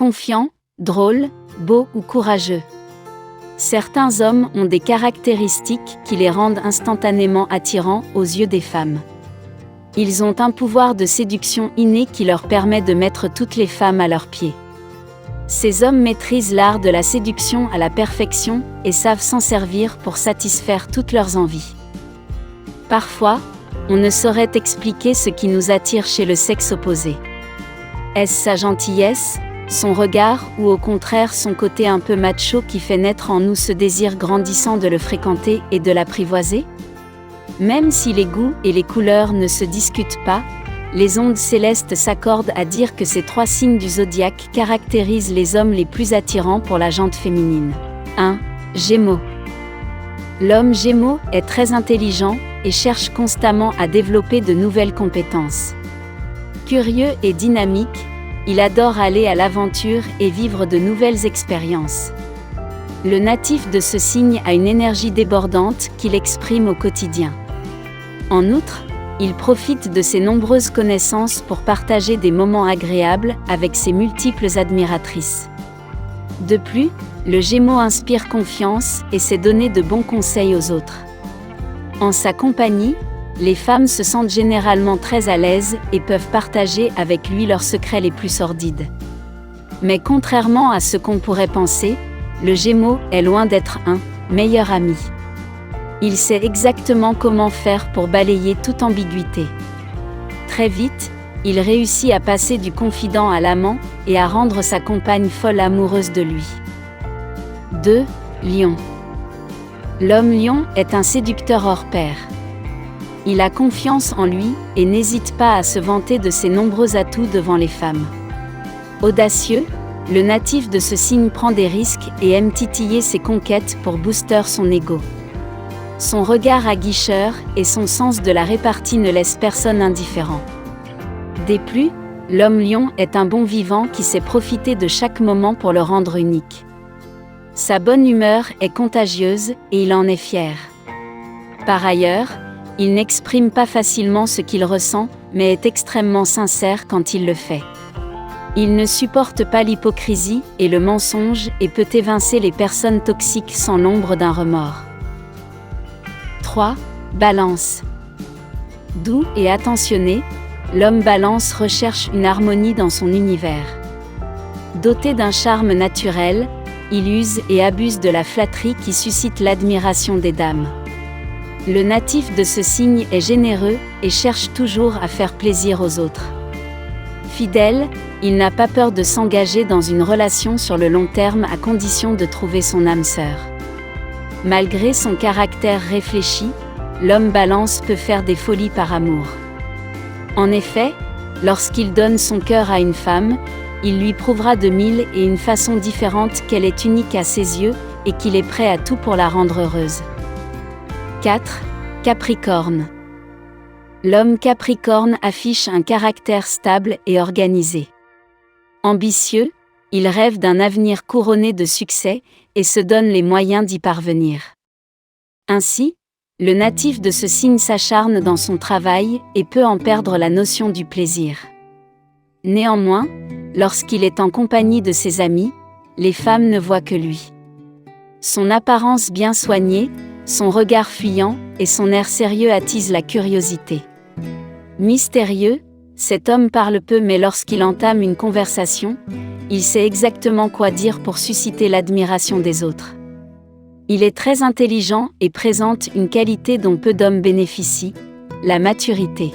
Confiant, drôle, beau ou courageux. Certains hommes ont des caractéristiques qui les rendent instantanément attirants aux yeux des femmes. Ils ont un pouvoir de séduction inné qui leur permet de mettre toutes les femmes à leurs pieds. Ces hommes maîtrisent l'art de la séduction à la perfection et savent s'en servir pour satisfaire toutes leurs envies. Parfois, on ne saurait expliquer ce qui nous attire chez le sexe opposé. Est-ce sa gentillesse, son regard ou au contraire son côté un peu macho qui fait naître en nous ce désir grandissant de le fréquenter et de l'apprivoiser ? Même si les goûts et les couleurs ne se discutent pas, les ondes célestes s'accordent à dire que ces 3 signes du zodiaque caractérisent les hommes les plus attirants pour la gente féminine. 1. Gémeaux. L'homme Gémeaux est très intelligent et cherche constamment à développer de nouvelles compétences. Curieux et dynamique, il adore aller à l'aventure et vivre de nouvelles expériences. Le natif de ce signe a une énergie débordante qu'il exprime au quotidien. En outre, il profite de ses nombreuses connaissances pour partager des moments agréables avec ses multiples admiratrices. De plus, le Gémeaux inspire confiance et sait donner de bons conseils aux autres. En sa compagnie, les femmes se sentent généralement très à l'aise et peuvent partager avec lui leurs secrets les plus sordides. Mais contrairement à ce qu'on pourrait penser, le Gémeaux est loin d'être un « meilleur ami ». Il sait exactement comment faire pour balayer toute ambiguïté. Très vite, il réussit à passer du confident à l'amant et à rendre sa compagne folle amoureuse de lui. 2. Lion. L'homme lion est un séducteur hors pair. Il a confiance en lui et n'hésite pas à se vanter de ses nombreux atouts devant les femmes. Audacieux, le natif de ce signe prend des risques et aime titiller ses conquêtes pour booster son ego. Son regard aguicheur et son sens de la répartie ne laissent personne indifférent. Des plus, l'homme lion est un bon vivant qui sait profiter de chaque moment pour le rendre unique. Sa bonne humeur est contagieuse et il en est fier. Par ailleurs, il n'exprime pas facilement ce qu'il ressent, mais est extrêmement sincère quand il le fait. Il ne supporte pas l'hypocrisie et le mensonge et peut évincer les personnes toxiques sans l'ombre d'un remords. 3. Balance. Doux et attentionné, l'homme Balance recherche une harmonie dans son univers. Doté d'un charme naturel, il use et abuse de la flatterie qui suscite l'admiration des dames. Le natif de ce signe est généreux et cherche toujours à faire plaisir aux autres. Fidèle, il n'a pas peur de s'engager dans une relation sur le long terme à condition de trouver son âme sœur. Malgré son caractère réfléchi, l'homme Balance peut faire des folies par amour. En effet, lorsqu'il donne son cœur à une femme, il lui prouvera de 1001 façons différentes qu'elle est unique à ses yeux et qu'il est prêt à tout pour la rendre heureuse. 4. Capricorne. L'homme Capricorne affiche un caractère stable et organisé. Ambitieux, il rêve d'un avenir couronné de succès et se donne les moyens d'y parvenir. Ainsi, le natif de ce signe s'acharne dans son travail et peut en perdre la notion du plaisir. Néanmoins, lorsqu'il est en compagnie de ses amis, les femmes ne voient que lui. Son apparence bien soignée, son regard fuyant et son air sérieux attisent la curiosité. Mystérieux, cet homme parle peu mais lorsqu'il entame une conversation, il sait exactement quoi dire pour susciter l'admiration des autres. Il est très intelligent et présente une qualité dont peu d'hommes bénéficient, la maturité.